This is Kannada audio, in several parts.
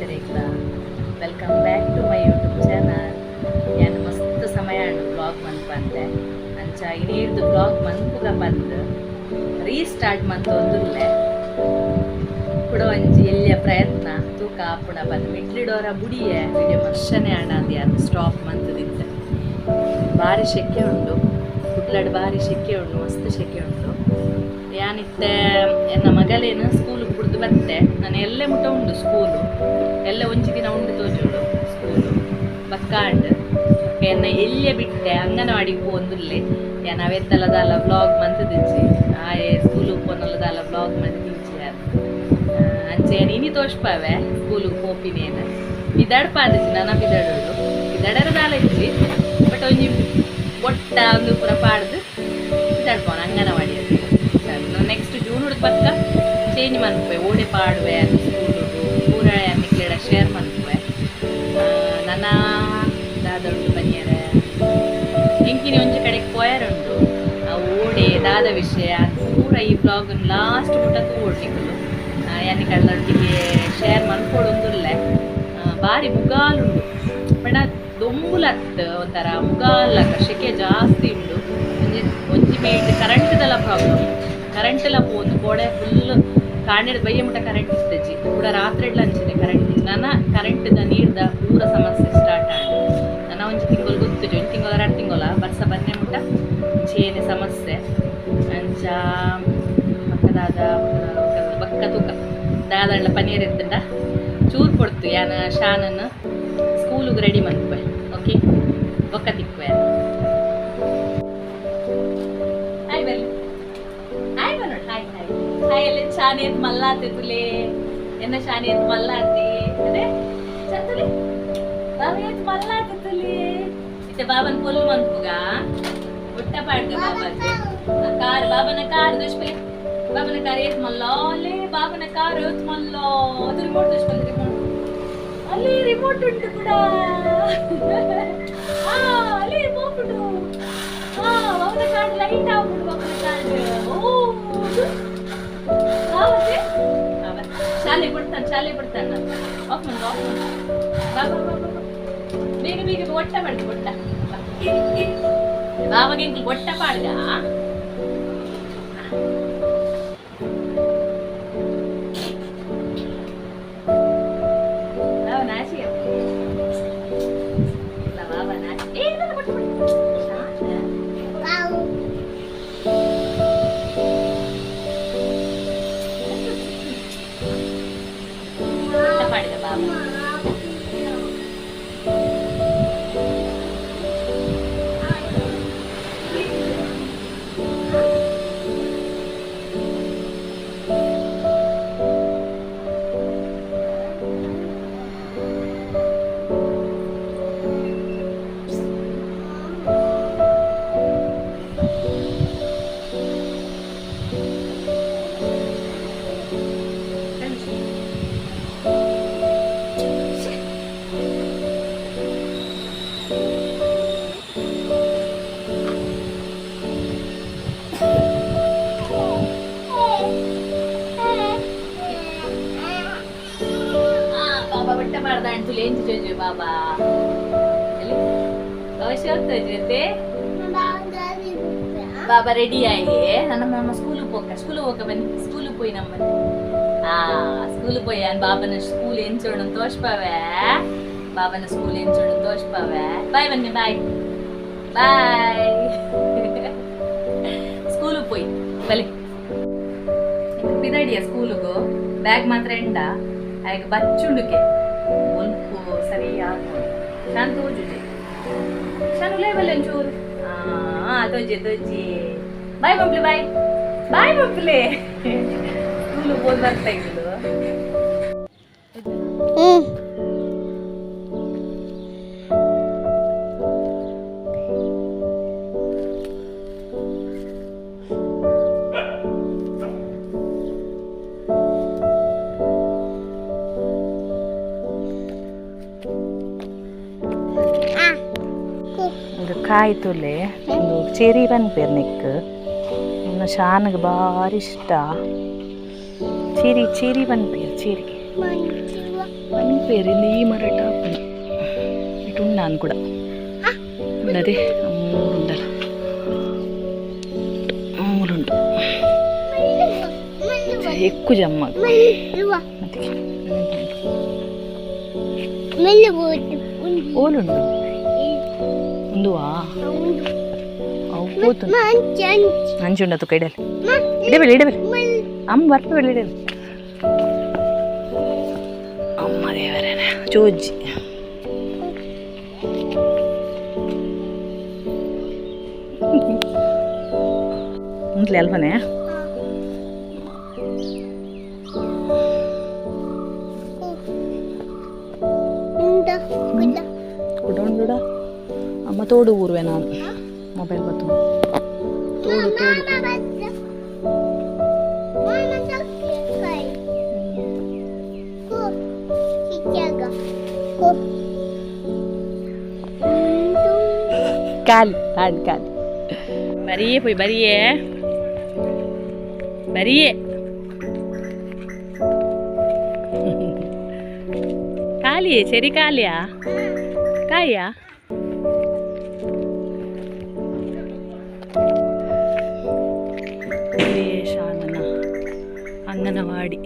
ಸ್ನೇಹಿತರೆಲ್ಲ welcome back to my YouTube channel. ನಾನು ಮಸ್ತ್ ಸಮಯ ಬ್ಲಾಗ್ ಬಂದೆ ಅಂಚ ಇನ್ನೀರ್ದು ಬ್ಲಾಗ್ ಮನ್ಪುಗ ಬಂದು ರೀಸ್ಟಾರ್ಟ್ ಮಂತೊಂದುಲ್ಲೆ ಕೂಡ ಒಂಜಿ ಎಲ್ಲಿಯ ಪ್ರಯತ್ನ ತೂಕ ಪುಡ ಬಂದು ಮಿಡ್ಲಿಡೋರ ಬುಡಿಯೇ ವಿಡಿಯೋ ವರ್ಷನೇ ಅದು ಯಾರು ಸ್ಟಾಪ್ ಮಂತದಿದ್ದೆ. ಭಾರಿ ಶೆಕೆ ಉಂಟು, ಕುಡ್ಲಡ್ ಭಾರಿ ಶೆಕೆ ಉಂಟು, ಮಸ್ತ್ ಶೆಕೆ ಉಂಟು. ಯಾನಿತ್ತೆ ಎನ್ನ ಮಗಳೇನು ಸ್ಕೂಲಿಗೆ ಕುಡ್ದು ಬತ್ತೆ. ನಾನು ಎಲ್ಲೇ ಮುಟ್ಟ ಉಂಡು ಸ್ಕೂಲು, ಎಲ್ಲ ಒಂಜಿ ದಿನ ಉಂಡು ತೋಜುಂಡು ಸ್ಕೂಲು ಬಕ್ಕಾಂಡ್ ಎನ್ನ ಎಲ್ಲಿಯೇ ಬಿಟ್ಟೆ ಅಂಗನವಾಡಿಗೆ ಪೋಂದುಲ್ಲೆ. ನಾವೆತ್ತಲದಲ್ಲ ಬ್ಲಾಗ್ ಮಂತದಿಜ್ಜಿ ಆಯೆ ಸ್ಕೂಲಿಗೆ ಪೋನಲ್ಲದಲ್ಲ ಬ್ಲಾಗ್ ಮಂತಿಜ್ಜಿ ಅಂಚೆ ಇನಿ ತೋಷ್ಪಾವೆ ಸ್ಕೂಲಿಗೆ ಪೋಪಿನೇನು ಬಿದಾಡ್ಪ ಅಂದಿಜ್ಜಿ ನನ್ನ ಬಿದಾಡೋಳು ಬಿದಾಡರದಾಲ ಇಜ್ಜಿ ಬಟ್ ಒಂಜಿ ಒಟ್ಟ ಒಂದು ಪುರ ಪಾಡ್ದು ಬಿದಾಡ್ಪೋಣ ಅಂಗನವಾಡಿ ಅದು. ನೆಕ್ಸ್ಟ್ ಜೂನ್ ಹುಡುಗ ಬಕ್ಕ ಚೇಂಜ್ ಮನ್ಪೆ ಓಡೆ ಪಾಡುವೆ ಸ್ಕೂಲು ಪೂರ ಮಿಕ್ಲೆಡ ಶೇರ್ ಮನ್ಪೆ ನನ್ನ ದಾದೊಂಡು ಬನ್ನಿಯರೆ ಎಂಕಿನಿ ಒಂಜಿ ಕಡೆಗೆ ಪೋಯರುಂಡು ಓಡೆ ದಾದ ವಿಷಯ ಪೂರ ಈ ಬ್ಲಾಗ್ ಲಾಸ್ಟ್ ಮುಟ್ಟಕ್ಕೂ ಓಡ್ಲಿಕ್ಕಲು ಯಾನಿ ಕಳ್ಳೊಟ್ಟಿಗೆ ಶೇರ್ ಮನ್ಕೊಡೊಂದುಲ್ಲೆ. ಭಾರಿ ಮುಗಾಲುಂಡು ಬಡ ದೊಂಬುಲತ್ ಒಂಥರ ಮುಗಾಲಕ್ಕ ಶೆಕೆ ಜಾಸ್ತಿ ಉಂಡು. ಒಂಜಿ ಮೇಟ್ ಕರೆಂಟ್ದೆಲ್ಲ ಪ್ರಾಬ್ಲಮ್, ಕರೆಂಟ್ ಎಲ್ಲ ಪೋಂದು ಗೋಡೆ ಫುಲ್ ಕಾಣಿಡ್ ಬಯ್ಯ ಮುಟ್ಟ ಕರೆಂಟ್ ಇತ್ತಜ್ಜಿ ಕೂಡ ರಾತ್ರಿ ಅಂಚಿನ ಕರೆಂಟ್ ಇತ್ತು. ನನ್ನ ಕರೆಂಟ್ದ ನೀರ್ದ ಪೂರ ಸಮಸ್ಯೆ ಸ್ಟಾರ್ಟ್ ಆಗಿ ನನ್ನ ಒಂಜಿ ತಿಂಗಳು ಗೊತ್ತು, 1 ತಿಂಗಳು 2 ತಿಂಗಳ ಬರ್ಸ ಬನ್ನೆ ಮುಟ್ಟ ಚೇನೆ ಸಮಸ್ಯೆ ಅಂಚ ಮಕ್ಕದಾದ ಬಕ್ಕ ತೂಕ ದಾದಳ್ಳ ಪನೀರ್ ಎತ್ತಂಡ ಚೂರು ಕೊಡ್ತು ಯಾನ ಶಾನನ್ನು ಸ್ಕೂಲಿಗೆ ರೆಡಿ ಮನ್ಪೆ. ಓಕೆ ಬೊಕ್ಕ ತಿಕ್ವೆ ಹಾಯ್ ಬಲ್ಲಿ ಹಾಯ್ ಬನ್ನೋಡು ಹಾಯ್ ಹಾಯ್ ಹಾಯ್ ಎಲ್ಲ ಶಾನಿಯತ್ ಮಲ್ಲಾತೆ ತುಲೆ ಎನ್ನ ಶಾನಿಯತ್ ಮಲ್ಲಾತಿ ಅದೇ ಚಂದುಲೆ ಬಾಬಯತ್ ಮಲ್ಲಾತೆ ತುಲೆ ಇತ್ತೆ ಬಾಬನ್ ಪೊಲ್ ಮನ್ಪುಗ ಒಟ್ಟ ಪಾಡ್ಗ ಬಾಬಾಜಿ ಕಾರ್ ಬಾಬನ ಕಾರ್ ದೋಷ್ಪಲೆ ಬಾಬನ ಕಾರ್ ಏತ್ ಮಲ್ಲಾಲೆ ಬಾಬನ ಕಾರ್ ಏತ್ ಮಲ್ಲೋ ಅದು ರಿಮೋಟ್ ದೋಷ್ಪಲೆ ರಿಮೋಟ್ ಅಲ್ಲಿ ರಿಮೋಟ್ ಉಂಟು ಕೂಡ ಅಲ್ಲಿ ರಿಮೋಟ್ ಉಂಟು ಬಾಬನ ಕಾರ್ ಲೈಟ್ ಆಗ್ಬಿಡು ಬಾಬನ ಕಾರ್ ಶಾಲೆ ಬಿಡ್ತಾನೆ ನಾನು ಆಫ್ ಮಾಡು ಬಾಬಾ ಬೇಗ ಬೇಗ ಒಟ್ಟ ಮಾಡ್ದು ಒಟ್ಟ ಬಾಬಾಗೆ ಒಟ್ಟ ಪಾಡ್ಗ ಬಾಬಾ ಬಾಬಾ ರೆಡಿ ಆಗಿ ನಮ್ಮ ಸ್ಕೂಲ್ ಹೋಗ ಬನ್ನಿ ಸ್ಕೂಲ್ ಪೋಯಿ ನಮ್ಮ ಸ್ಕೂಲ್ ಪೋಯಿ ಬಾಬನ ಸ್ಕೂಲ್ ಎಂಚೋಣ ತೋಷ್ಪಾವೆ ಬಾಬನ ಸ್ಕೂಲ್ ಎಂಚೋಣ ತೋಷ್ಪಾವೆ ಬಾಯ್ ಬನ್ನಿ ಬಾಯ್ ಬಾಯ್ ಸ್ಕೂಲ್ ಪೋಯಿ ಬಲಿ ಪಿದಾಡಿಯ ಸ್ಕೂಲ್ಗೂ ಬ್ಯಾಗ್ ಮಾತ್ರ ಎಂಡ ಆಗ ಬಚ್ಚುಂಡುಕೆ ಒಲ್ಪು ಸರಿ ಆಗ್ಬೋದು ಶಾನ್ ತೋಜುಜೆ ಶಾನ್ ಲೇವಲ್ ಒಂಚೂರು ತೋಜಿ ಬಾಯ್ ಮಕ್ಳು ಬಾಯ್ ಬಾಯ್ ಮಕ್ಳೇ ಸ್ಕೂಲು ಹೋದ್ ಬರ್ತಾ ಇದ್ದು ಕಾಯಿ ತುಲೆ ಒಂದು ಚೆರಿ ಬನ್ಪೇರು ನೆಕ್ ನನ್ನ ಶಾನಗೆ ಭಾರಿ ಇಷ್ಟ ಚೆರಿ ಬನ್ಪೇರು ಚೆರಿ పేరుంది ఈ మరట ఇటు ఉన్నాను కూడా ఉన్నది మూలుండాలి మూలుండు ఎక్కువ జమ్మ ఓలుండు ఉందువా పోతుంది మంచి ఉండదు కైడలు ఇడవెళ్ళి ఇడవెళ్ళి అమ్మ వరకు వెళ్ళి అమ్మ దేవరేనా చూజి ఇంట్లో వెళ్ళవనే కూడా అమ్మ తోడు ఊరువే ನಾನು ಮೊಬೈಲ್ ಬತ್ತು ತೋಡು ತೋಡು ಕಾಲಿ ಕಾಲಿ ಕಾಲಿ ಬರಿಯೇ ಪೋಯ್ ಬರಿಯೇ ಬರಿಯೇ ಕಾಲಿಯೇ ಸರಿ ಕಾಲಿಯಾ ಕಾಯಾ ಅಂಗನವಾಡಿ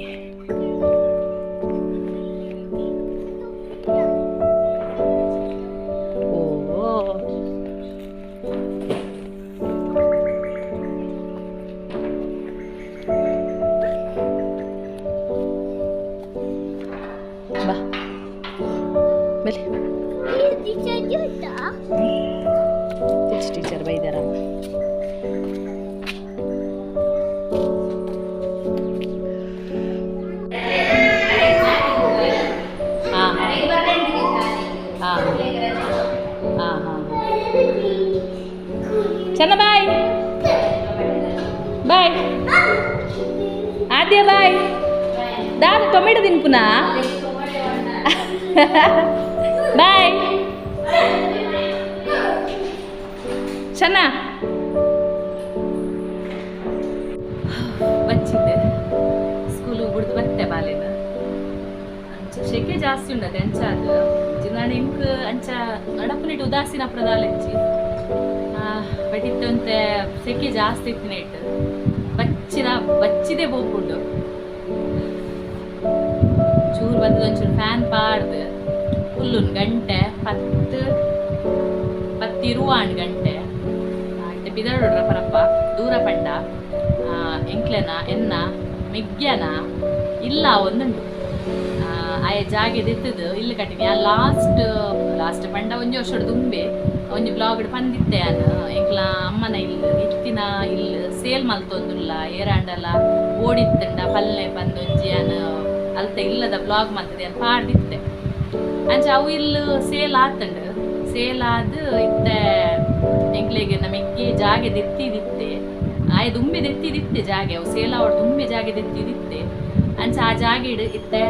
ಬಾ ಬಲಿ ಟೀಚರ್ ಬೈದಾರ ಚನ್ನ ಬಾಯ್ ಬಾಯ್ ಆದ್ಯ ಬಾಯ್ ದಾದ ಟೊಮೆಟೊ ತಿನ್ಕುನಾ ಬಾಯ್ ಚನ್ನ ಬಚ್ಚಿದ್ದೆ ಸ್ಕೂಲು ಬಿಡ್ದು ಬತ್ತೆ ಬಾಲೆನ ಶೆಕೆ ಜಾಸ್ತಿ ಉಂಡದೆ ಅಂಚಾದ ಜಿನ್ನಾಡ ಇಂಕ್ ಅಂಚ ನಡಪುನಿಟ್ಟು ಉದಾಸೀನ ಪ್ರದಾಲೆಂಚಿ ಬಟ್ಟಿತ್ತಂತೆ ಸೆಕೆ ಜಾಸ್ತಿ ಇತ್ತು ನೆಟ್ ಬಚ್ಚಿದೆ ಬೋಪುಂಡು ಚೂರು ಬಂದದ ಒಂಚೂರು ಫ್ಯಾನ್ ಪಾಡ್ದು ಫುಲ್ಲುನ್ ಗಂಟೆ ಪತ್ತಿರುವಾಣ್ ಗಂಟೆ ಇತ್ತೆ ಬಿದರೋಡ್ರ ಪರಪ್ಪ ದೂರ ಪಂಡ ಎಂಕ್ಲೆನ ಎನ್ನ ಮಿಗ್ಯನ ಇಲ್ಲ ಒಂದುಂಡು ಆಯ ಜಾಗೆ ದೆತ್ತದು ಇಲ್ಲಿ ಕಟ್ಟಿನಿ ಆ ಲಾಸ್ಟ್ ಪಂಡ ಒಂಜಿ ವರ್ಷದ ತುಂಬೆ ಒಂಜಿ ಬ್ಲಾಗ್ ಪಂದಿತ್ತೆ ನಾನು ಎಂಕ್ಲ ಅಮ್ಮನ ಇಲ್ಲು ಇತ್ತಿನ ಇಲ್ಲು ಸೇಲ್ ಮಲ್ತೊಂದುಲ್ಲ ಏರಾಂಡಲ ಓಡಿತ್ತಂಡ ಪಲ್ಲೆ ಪಂದೊಂಜಿ ಅನು ಅಲ್ತ ಇಲ್ಲದ ಬ್ಲಾಗ್ ಮಲ್ತದೆ ಅನ್ ಪಾಡ್ದಿತ್ತೆ ಅಂಚ ಅವು ಇಲ್ಲು ಸೇಲ್ ಆತಂಡು ಸೇಲ್ ಆದ್ ಇತ್ತೆ ಎಂಕ್ಲೆಗೆ ನಮಗೆ ಜಾಗೆ ದೆತ್ತಿದಿತ್ತೆ ಆಯ ದುಂಬೆ ದೆತ್ತಿದಿತ್ತೆ ಜಾಗೆ ಅವು ಸೇಲ್ ಅವಳು ದುಂಬೆ ಜಾಗೆ ದೆತ್ತಿದಿತ್ತೆ ಅಂಚ ಆ ಜಾಗೆ ಇತ್ತೆ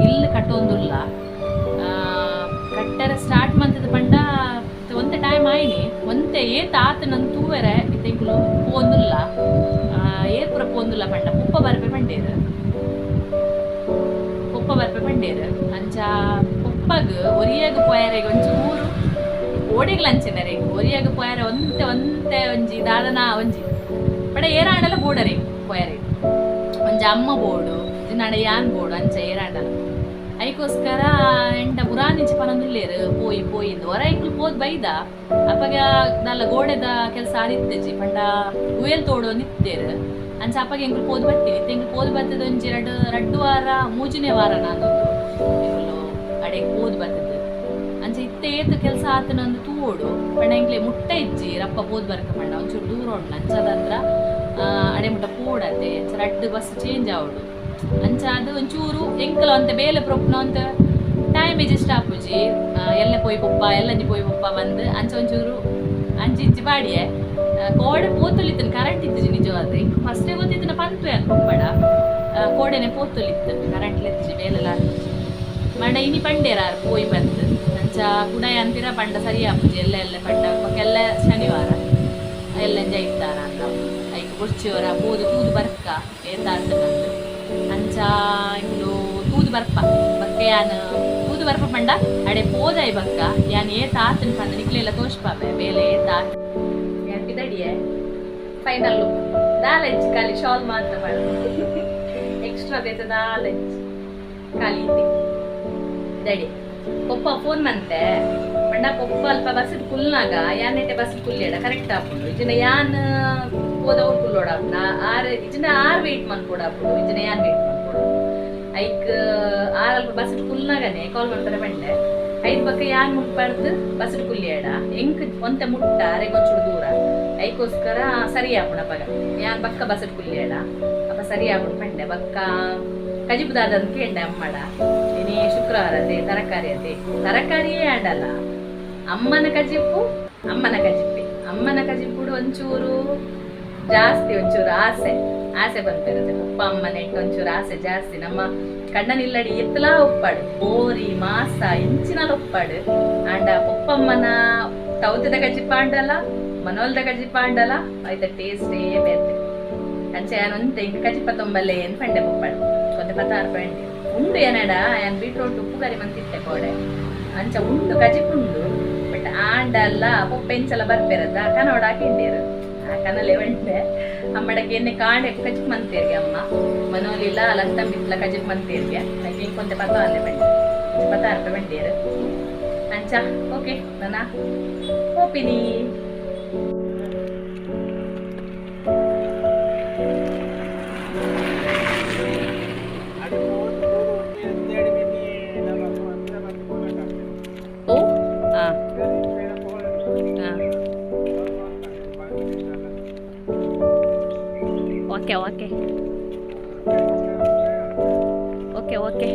ಇಲ್ಲು ಕಟ್ಟೊಂದುಲ್ಲ ಕಟ್ಟರ ಸ್ಟಾರ್ಟ್ ಮಂತದ ಪಂಡ ಒಂತೆ ಟೈಮ್ ಆಯ್ನಿ ಒಂತೆ ಏತ ಆತನಂದು ತೂವೆರೆ ಇತ್ತೆಂಕುಲು ಪೋಂದುಲ್ಲ ಏರ್ ಪುರ ಪೋಂದುಲ್ಲ ಪಂಡ ಪುಪ್ಪ ಬರ್ಪೆ ಪಂಡೇರು ಅಂಚ ಪುಪ್ಪಗ್ ಒರಿಯಾಗ ಪೋಯರೆಗೆ ಒಂಚೂರು ಓಡಿಗ್ಲ ಅಂಚಿನರೆ ಒರಿಯಾಗ ಪೋಯರೆ ಒಂತೆ ಒಂಜಿ ದಾದನ ಒಂಜಿ ಪಂಡ ಏರಾಂಡಲ ಬೋಡರೆ ಪೋಯರೆ ಒಂಜಿ ಅಮ್ಮ ಬೋಡು ನಾಡ ಯಾನ್ ಬೋಡು ಅಂಚ ಏರಾಂಡಲ ಐಕೋಸ್ಕರ ಎಂಟ ಬುರಾನಿಂಚಿ ಪನೊಂದುಲ್ಲೇರು ಪೋಯಿ ಹೊರ ಎಂಕ್ಲು ಪೋದ್ ಬೈದ ಅಪ್ಪಗ ನಲ್ಲ ಗೋಡೆದ ಕೆಲಸ ಆದಿತ್ತೆಜಿ ಪಂಡ ಉಯಲ್ ತೋಡು ನಿತ್ತೇರು ಅಂಚ ಅಪ್ಪಗೆ ಎಂಕ್ಲು ಪೋದ್ ಬತ್ತೀನಿ ಎಂಕ್ಲು ಪೋದ್ ಬತ್ತದ ಒಂಜಿ ರಡ್ಡು ವಾರ ಮೂಜಿನೇ ವಾರ ನಾನು ಎಂಕ್ಲು ಅಡೆಗೆ ಪೋದ್ ಬತ್ತದ ಅಂಚ ಇತ್ತೆ ಏತು ಕೆಲಸ ಆತನೊಂದು ತೂಡು ಪಂಡ ಎಂಕ್ಲೆ ಮುಟ್ಟ ಇಜ್ಜಿ ರಪ್ಪ ಪೋದ್ ಬರ್ಕ ಪಂಡ ಒಂಚೂರು ದೂರ ಉಂಡು ಅಂಚದ ಹತ್ರ ಅಡೆ ಮುಟ್ಟ ಪೋಡತ್ತೆ ರಡ್ಡು ಬಸ್ ಚೇಂಜ್ ಆವಡು ಅಂಚ ಅದು ಒಂಚೂರು ಎಂಕಲು ಅಂತ ಬೇಲೆ ಪ್ರೊಪ್ನ ಅಂತ ಟೈಮ್ ಇಜಿಷ್ಟ ಆಪುಜಿ ಎಲ್ಲ ಪೋಯ್ ಪುಪ್ಪ ಎಲ್ಲಂಜಿ ಪೋಯ್ ಪುಪ್ಪ ಬಂದು ಅಂಚ ಒಂಚೂರು ಅಂಚಿ ಇಜ್ಜಿ ಬಾಡಿಯೆ ಕೋಡೆ ಪೋತುಲಿತ್ತನು ಕರೆಂಟ್ ಇತ್ತಿಜಿ ನಿಜವಾದ್ರೆ ಫಸ್ಟೇ ಗೊತ್ತಿತ್ತು ಪಂತು ಅನ್ಕೊಂಬೇಡ ಕೋಡೆನೆ ಪೋತುಲಿತ್ತು ಕರೆಂಟ್ ಲೆತ್ತಿಜಿ ಬೇಲೆಲ್ಲ ಮಂಡ ಇನಿ ಪಂಡೇರ ಪೋಯ್ ಬಂದು ಅಂಚ ಕುಡಾಯ ಅಂತಿರ ಪಂಡ ಸರಿ ಆಪುಜಿ ಎಲ್ಲ ಪಂಡ ಎಲ್ಲ ಶನಿವಾರ ಎಲ್ಲಂಜ ಇತ್ತಾರ ಅಂತ ಐಕ್ ಬುರ್ಚಿವರ ಪೋದು ತೂದು ಬರ್ಕ ಏತಾಡ್ತನಂದು ಅಂಚ ಇಂಗ್ಲು ತೂದು ಊದು ಬರ್ಪ ಬಕ್ಕ ಯಾನ್ ಊದು ಬರ್ಪ ಪಂಡ ಅಡೆ ಪೋದಾಯ್ ಬಕ್ಕ ಯಾನ್ ಏತ ಆತನ್ ಪಂದ ನಿಕ್ಲೆಲ್ಲ ತೋಷ್ಪಾವೆ ಬೇಲೆ ಏತ ಯಾನ್ ಪಿದಡಿಯೇ ಫೈನಲ್ ಲುಕ್ ದಾಲೆಂಚ್ ಖಾಲಿ ಶಾಲ್ ಮಾತ್ರ ಮಾಡು ಎಕ್ಸ್ಟ್ರಾ ಬೇತ ದಾಲೆಂಚ್ ಖಾಲಿ ಇದ್ದೆ ದಡಿ ಪೊಪ್ಪ ಫೋನ್ ಮಂತೆ ಪಂಡ ಪೊಪ್ಪ ಅಲ್ಪ ಬಸ್ಸಿಡ್ ಕುಲ್ನಾಗ ಯಾನೆಟ್ಟೆ ಬಸ್ಸಿಡ್ ಕುಲ್ಲೇಡ ಕರೆಕ್ಟ್ ಆಪುಂಡು ಇಜಿನ ಯಾನ್ ಹೋದವ್ರು ಕುಲ್ಲೋಡಾಪುಂಡ ಇಜಿನ ಆರ್ ವೇಟ್ ಮನ್ಕೊಡಾಪುಂಡು ಇಜಿನ ಯಾನ್ ವೇಟ್ ಮನ್ಕೊಡು ಐಕ್ ಆರ್ ಅಲ್ಪ ಬಸ್ಸಿಡ್ ಕುಲ್ನಾಗನೆ ಕಾಲ್ ಮಾಡ್ತಾರೆ ಪಂಡೆ ಐದ್ ಬಕ್ಕ ಯಾನ್ ಮುಟ್ಬಾರ್ದು ಬಸ್ಸಿಡ್ ಕುಲ್ಲೇಡ ಎಂಕ್ ಒಂತೆ ಮುಟ್ಟ ರೆಗೊಂಚೂರು ದೂರ ಐಕೋಸ್ಕರ ಸರಿ ಆಪುಣ ಪಗ ಯಾನ್ ಬಕ್ಕ ಬಸ್ಸಿಡ್ ಕುಲ್ಲೇಡ ಅಪ್ಪ ಸರಿ ಆಪುಣ ಪಂಡೆ ಬಕ್ಕ ಕಜಿಬುದಾದಂತ ಕೇಂಡೆ ಅಮ್ಮಡ ಇನಿ ಶುಕ್ರವಾರ ಅದೇ ತರಕಾರಿಯೇ ಆಡಲ್ಲ ಅಮ್ಮನ ಕಜಿಪ್ಪು ಅಮ್ಮನ ಕಜಿಪ್ಪುಡು ಒಂಚೂರು ಜಾಸ್ತಿ ಒಂಚೂರು ಆಸೆ ಬಂತಿರುತ್ತೆ ಉಪ್ಪ ಅಮ್ಮನ ಇಟ್ಟು ಒಂಚೂರು ಆಸೆ ಜಾಸ್ತಿ ನಮ್ಮ ಕಣ್ಣನಿಲ್ಲಡಿ ಎತ್ತಲಾ ಒಪ್ಪಾಡು ಬೋರಿ ಮಾಸ ಇಂಚಿನಲ್ಲ ಒಪ್ಪಾಡು ಆಂಡ ಪೊಪ್ಪಮ್ಮನ ತೌತದ ಕಜಿಪ್ಪ ಆಂಡಲ್ಲ ಮನೋಲ್ದ ಕಜಿಪ್ಪ ಆಂಡಲ್ಲ ಆಯ್ತ ಟೇಸ್ಟೇ ಬೇರೆ ಅಂಚೆ ಯಾನೊಂತೆ ಇಂಕ ಕಜಿಪ್ಪ ತೊಂಬಲ್ಲೆ ಏನ್ ಪಂಡೆ ಪೊಪ್ಪಾಡು ಕೊಂತೆ 16 ರೂಪಾಯಿ ಉಂಡು ಏನಡ ಯಾನ್ ಬೀಟ್ರೋಟ್ ಉಪ್ಪು ಕರಿ ಮಂತಿತ್ತೆ ಕೋಡೆ ಅಂಚ ಉಂಡು ಕಜಿಪುಂಡು ಬಟ್ ಆಂಡಲ್ಲ ಪೊಪ್ಪೆಂಚಲ ಬರ್ಪೇರದ ಕನೋಡ ಹಾಕಿಂಡೇರು ಆ ಕನಲೆ ಒಂಟೆ ಅಮ್ಮಡಕ್ಕೆ ಎಣ್ಣೆ ಕಾಂಡೆ ಕಜಿಪ್ ಮಂತೇರ್ಗೆ ಅಮ್ಮ ಮನೋಲಿಲ್ಲ ಲಂತ ಬಿತ್ಲ ಕಜಿಪ್ ಮಂತೇರ್ಗೆ ಹಾಗೆ ಕೊಂತೆ 16 ರೂಪಾಯಿ ಬಂಡೇರು ಅಂಚ ಓಕೆ ನಾನ ಹೋಪಿನಿ ಓಕೆ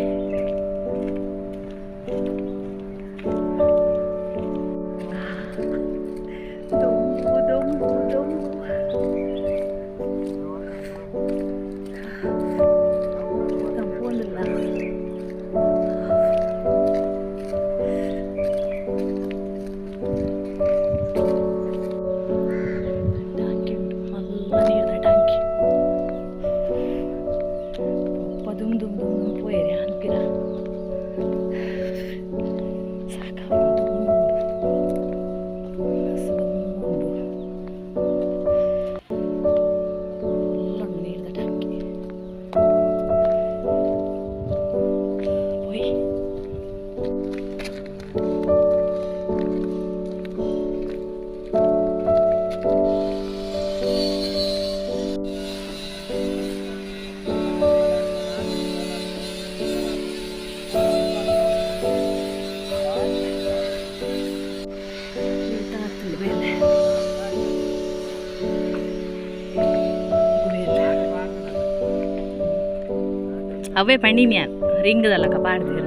ಅವೇ ಪಂಡಿನ್ಯಾನ್ ರಿಂಗದಲ್ಲ ಪಾಡ್ದಿರ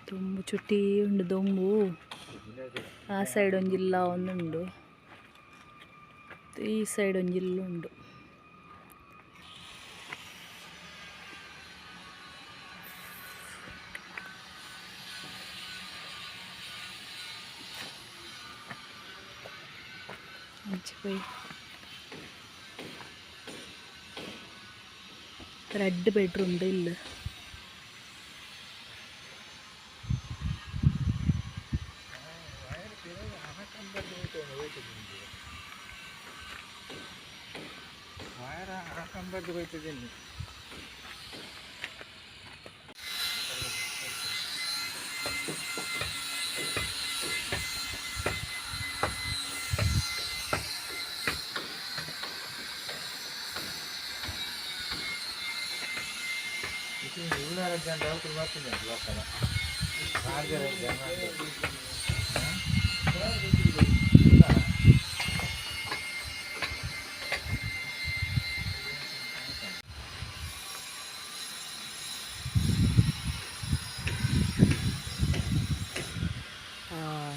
ತುಂಬು ಚುಟ್ಟಿ ಉಂಡು ದೊಂಬು ಆ ಸೈಡ್ ಒಂಜಿಲ್ಲ ಒಂದುಂಡು ಈ ಸೈಡ್ ಒಂಜಿಲ್ಲ ಉಂಡು ರೆಡ್ ಬೆಡ್ರೂಮ್ ಇಲ್ಲ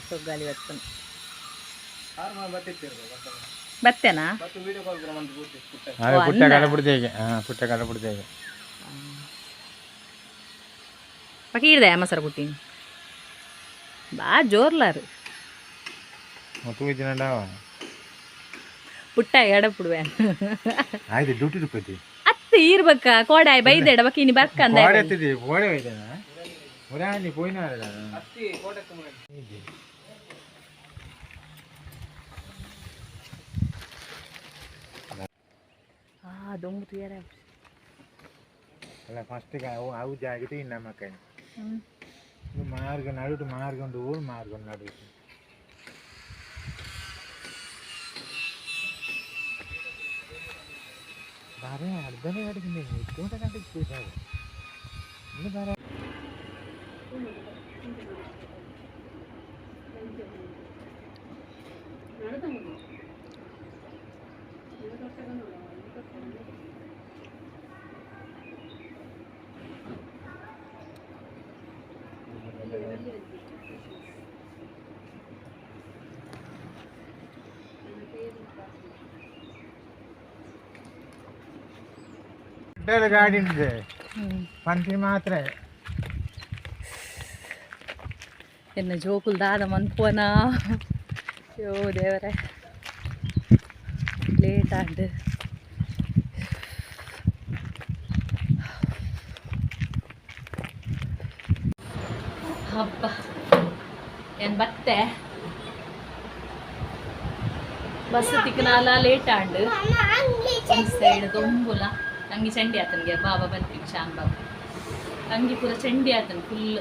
ಸೊಗ್ಗಾಲಿ ಬರ್ತದೆ ಬತ್ತೇನಾ ಅದೇ ಪುಟ್ಟ ಕಾಲ ಬಿಡ್ತೇವೆ ಪುಟ್ಟ ಕಾಲ ಬಿಡ್ತೇವೆ ಪಕ್ಕಿ ಹಿಡ್ದೆ ಮಸರ ಕುಟ್ಟಿ ಬಾ ಜೋರ್ಲಾರು ತೂಗಿನವ ಪುಟ್ಟ ಎಡ ಬಿಡುವೆ ಆಯ್ತು ಡ್ಯೂಟಿ ರೂಪಾಯಿ ಅತ್ತೆ ಇರ್ಬೇಕ ಕೋಡೆ ಬೈದೇಡ ಬಕ್ಕಿ ನೀ ಬರ್ಕಂದ ಕೋಡೆ ಎತ್ತಿದ್ದಿ ಕೋಡೆ ಹೋಯ್ತೇನಾ ನೀ ಪೋಯಿನ ದೊಂಬು ತುಯಾರ ಅಲ್ಲ ಫಸ್ಟಿಗೆ ಅವು ಜಾಗಿತ್ತು ಇನ್ನು ಮಕ್ಕ ಮಾರ್ಗ ನಡುಟು ಮಾರ್ಗೊಂಡು ಊರು ಮಾರ್ಗೊಂಡು ನಡುಟು ಬಾರೆ ಅರ್ಧನೇ ಅಡಿಗೆ ತೋಟ ಗಂಟೆಗೆ ಇನ್ನು ಬಾರೆ ಗಾಡಿ ಉಂಟು ಪಂಚಿ ಮಾತ್ರ ಎನ್ನ ಜೋಕುಲ್ ದಾದ ಮನ್ಪೋನಾ ಯೋ ದೇವರೇ ಲೇಟ್ ಆಂಡ್ ಹಬ್ಬ ಏನು ಬತ್ತೆ ಬಸ್ ತಿಕ್ಕನಾಲ ಲೇಟ್ ಆಂಡ್ ಸೈಡ್ ದೊಂಬುಲ ಅಂಗಿ ಚಂಡಿ ಆತನಿಗೆ ಬಾಬಾ ಬಂದ್ಬಿಟ್ಟು ಶಾನ್ ಬಾಬಾ ಅಂಗಿ ಪೂರ ಚಂಡಿ ಆತನ ಫುಲ್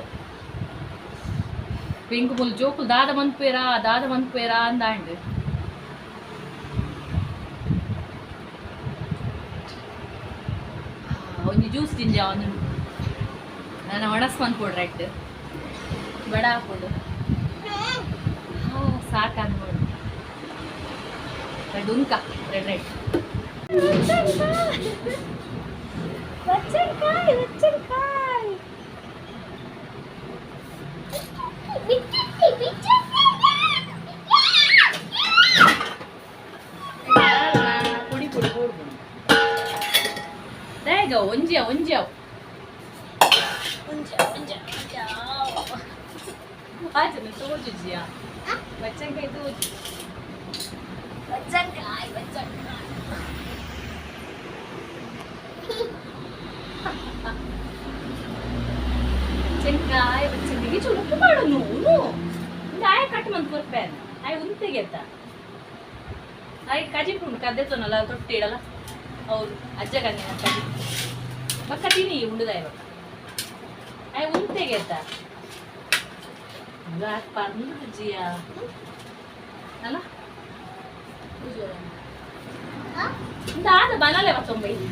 ಬೆಂಕು ಮುಲ್ ಜೋಕುಲ್ ದಾದ ಮನ್ಪೇರಾ ಅಂದಾಂಡ್ ಒಂಜಿ ಜ್ಯೂಸ್ ತಿಂಜ ಅವನು ನಾನು ಒಣಸ್ ಮನ್ಕೊಡ್ರೆಟ್ ಬಡ ಹಾಕೊಡು ಸಾಕು ಅನ್ಬೋದು ರೆಡ್ ಉನ್ಕ ರೆಡ್ ಬಚ್ಚನ್ಕಾಯಿ ಪುಡಿ ಕೊಡ್ಬೋದು ಬೇಗ ಒಂಜಾವ್ ಆಚೆ ತೋಜುಜಿಯ ಬಚ್ಚನ್ಕಾಯಿ ತೋಜು ಬಚ್ಚನ್ಕಾಯಿ ಬಚ್ಚನ್ಕಾಯಿ ಚುರುಕು ಮಾಡು ನೋನು ಆಯ ಕಟ್ ಮಂತ್ ಕೊರ್ಪೇನ ಆಯ ಉಂತೆಗೆತ್ತ ಆಯ ಕಜಿಪುಂಡು ಕದ್ದೆತ್ತನಲ್ಲ ತೊಟ್ಟಿ ಇಡಲ್ಲ ಹೌದು ಅಜ್ಜ ಕಣ್ಣಿನ ಕಜಿ ಬಕ್ಕ ತಿನಿ ಉಂಡುದಾಯ ಬಕ್ಕ ಆಯ ಉಂತೆಗೆತ್ತ ಪರ್ನು ಜಿಯ ಅಲ್ಲ ಇಂದಾದ ಬನಲೆ 29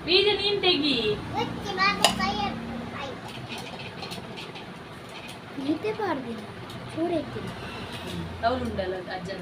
ಬೀಜ ನೀನ್ ತೆಗಿ ಅವಳು ಉಂಡಲ್ಲ ಅಜ್ಜನ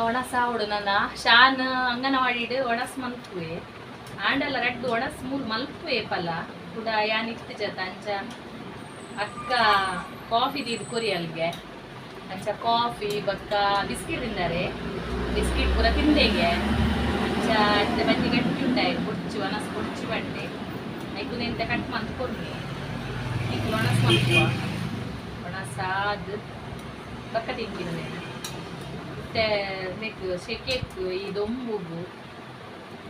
ಒಣಸ ಅವಡು ನನ್ನ ಶಾನ್ ಅಂಗನವಾಡಿ ಒಣಸ್ ಮಲ್ಪುವೆ ಆಂಡಲ್ಲ ರಡ್ಡು ಒಣಸ್ ಮೂರು ಮಲ್ಪುವೆ ಪಲ ಕೂಡ ಯಾನಿಷ್ಟು ಜತ ಅಂಚ ಅಕ್ಕ ಕಾಫಿ ದೀದು ಕೊರಿಯಲ್ಗೆ ಅಂಚ ಕಾಫಿ ಬಕ್ಕ ಬಿಸ್ಕಿಟ್ ತಿಂದರೆ ಬಿಸ್ಕಿಟ್ ಪೂರ ತಿಂದೆಗೆ ಅಂಚ ಬಜ್ಜಿ ಗಟ್ಟಿ ಉಂಟಾಯಿ ಕೊಡ್ಚು ಒಣಸ್ ಕೊಡ್ಚು ಬಂಡೆ ಐಕು ಎಂತ ಕಟ್ ಮಂತ್ ಕೊಡ್ನಿ ಈಗ ಒಣಸ್ ಮಂತ್ವ ಒಣಸಾದ್ ಬಕ್ಕ ತಿಂತೀನಿ ಮತ್ತೆ ನೆಕ್ ಶೆಕೆಕ್ಕು ಈ ದೊಂಬುಗು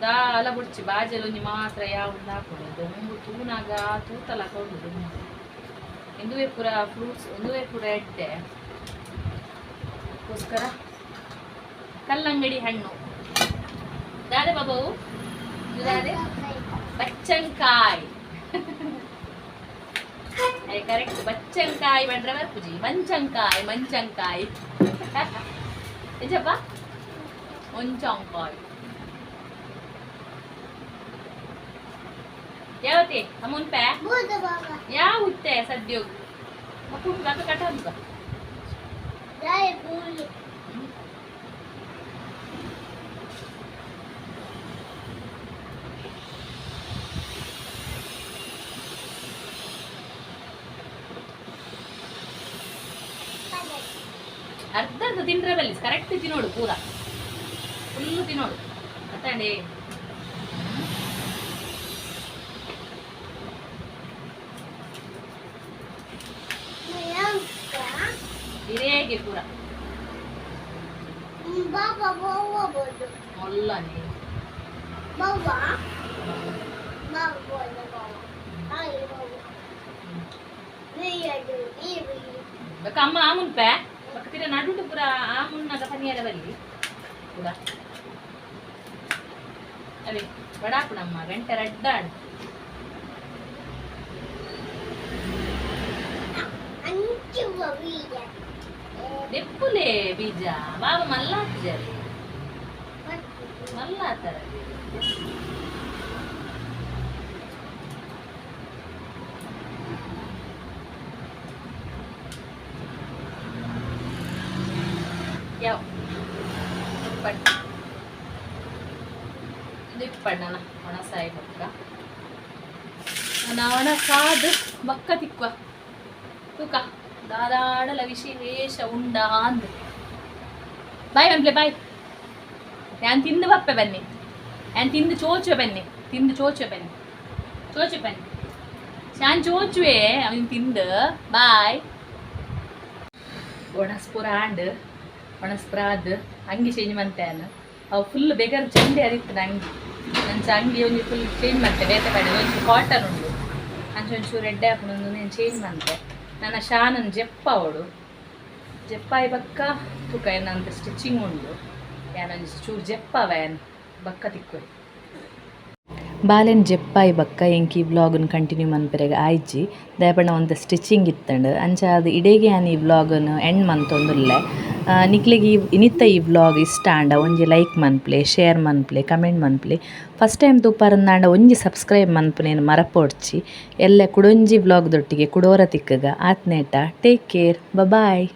ದಾಲ ಬುಡ್ಚಿ ಬಾಜಲು ಒಂಜಿ ಮಾತ್ರ ಯಾವುದು ಹಾಕೋದು ದೊಂಬು ತೂನಾಗ ತೂತಲ ಕೊಂಡು ದೊಂಬು ಇಂದುವೆ ಪೂರ ಫ್ರೂಟ್ಸ್ ಒಂದುವೆ ಪೂರ ಎಡ್ಡೆ ಅದಕ್ಕೋಸ್ಕರ ಕಲ್ಲಂಗಡಿ ಹಣ್ಣು ದಾದೆ ಬಾಬು ದಾದೆ ಬಚ್ಚಂಕಾಯಿ ಕರೆಕ್ಟ್ ಬಚ್ಚಂಕಾಯಿ ಬಂದ್ರೆ ಬರ್ಪುಜಿ ಮಂಚಂಕಾಯಿ ಮಂಚಂಕಾಯಿ ನಿಜಪ್ಪ ಒಂಚಂಕಾಯಿ ಯಾವತ್ತೆ ಅಮೌನ್ ಪೇ ಯಾವ ಹುಟ್ಟೆ ಸದ್ಯ ಮಕ್ಕಳು ಕಾಕ ಕಟ ಅಂತ ಅರ್ಧ ಅರ್ಧ ತಿಂದ್ರೆ ಬಲ್ಲಿ ಕರೆಕ್ಟ್ ತಿನ್ನೋಡು ಪೂರ ಫುಲ್ಲು ತಿನ್ನೋಡು ಅತ್ತಂಡೆ ಹಿರೇಗೆ ಪೂರ ಮೊಲ್ಲನೆ ಅಮ್ಮ ಆಮುನ್ಪೆ ಬಕ್ತಿರ ನಡುಟು ಪೂರ ಆಮುನ್ನಾಗ ಪನಿಯರ ಬಲ್ಲಿ ಕೂಡ ಅವೇ ಬಡಾಪುಣಮ್ಮ ಗಂಟೆ ರಡ್ಡಾಡು ಎಪ್ಪುಲೆ ಬೀಜ ಬಾಬಾ ಮಲ್ಲಾಜರಿ ಮಲ್ಲಾತರ ಯಾವ ಇದು ಇಪ್ಪಣ್ಣನ ಒಣಸಾಯಿ ಬಕ್ಕ ಒಣಸಾದ ಬಕ್ಕ ತಿಕ್ಕುವ ತೂಕ ದಾದಾಡಲ ವಿಶೇಷ ಉಂಡ ಅಂದ್ ಬಾಯ್ ಬಂದ್ಲೆ ಬಾಯ್ ನಾನು ತಿಂದು ಬಪ್ಪೆ ಬನ್ನಿ ನಾನು ತಿಂದು ಚೋಚುವೆ ಬನ್ನಿ ತಿಂದು ಚೋಚುವೆ ಬನ್ನಿ ಚೋಚು ಬನ್ನಿ ನಾನು ಚೋಚುವೆ ಅವನು ತಿಂದು ಬಾಯ್ ಒಣಸ್ಪುರ ಆಂಡ್ ಒಣಸ್ಪುರಾದ್ ಅಂಗಿ ಚೇಂಜ್ ಮಾಡ್ತೇನೆ ಅವು ಫುಲ್ ಬೇಗ ಚಂಡೆ ಅರಿತ್ತು ಅಂಗಿ ನನ್ನ ಅಂಗಿ ಒಂದು ಫುಲ್ ಚೇಂಜ್ ಮಾಡ್ತೆ ಬೇತೆ ಕಡೆ ಒಂದು ಕಾಟನ್ ಉಂಟು ಅಂಚೆ ಒಂಚೂರು ರೆಡ್ಡೆ ಹಾಕೊಂಡು నేను ಚೇಂಜ್ ಮಾಡ್ತೆ ನನ್ನ ಶಾನನ್ ಜೆಪ್ಪ ಅವಳು ಜೆಪ್ಪಾಯಿ ಬಕ್ಕ ತೂಕ ಏನಂತ ಸ್ಟಿಚಿಂಗ್ ಉಂಡು ಯಾನೊಂದು ಚೂರು ಜೆಪ್ಪವ ಏನು ಬಕ್ಕ ತಿಕ್ಕು ಬಾಲೆನ್ ಜೆಪ್ಪಾಯಿ ಬಕ್ಕ ಎಂಕಿ ವ್ಲಾಗನ್ ಕಂಟಿನ್ಯೂ ಮನ್ಪೆರೆಗ ಆಯ್ಜಿ ದಯಪಂಡ ಒಂದು ಸ್ಟಿಚಿಂಗ್ ಇತ್ತಂಡು ಅಂಚ ಅದು ಇಡೇಗೆ ನಾನು ಈ ವ್ಲಾಗನ್ನು ಎಂಡ್ ಮಂತೊಂದುಲ್ಲೆ ನಿಕ್ಲಿಗೆ ಇನ್ನಿತ್ತ ಈ ವ್ಲಾಗ್ ಇಷ್ಟ ಅಂಡ ಒಂಜಿ ಲೈಕ್ ಮನ್ಪ್ಲೆ ಶೇರ್ ಮನ್ಪ್ಲೆ ಕಮೆಂಟ್ ಮನ್ಪ್ಲೆ ಫಸ್ಟ್ ಟೈಮ್ ತೂಪಾರಂದಾಂಡ ಒಂಜಿ ಸಬ್ಸ್ಕ್ರೈಬ್ ಮನ್ಪುನೇನು ಮರಪೋಡ್ಚಿ ಎಲ್ಲೆ ಕುಡೊಂಜಿ ವ್ಲಾಗ್ದೊಟ್ಟಿಗೆ ಕುಡೋರ ತಿಕ್ಕಗ ಆತ್ನೇಟ ಟೇಕ್ ಕೇರ್ ಬಾಯ್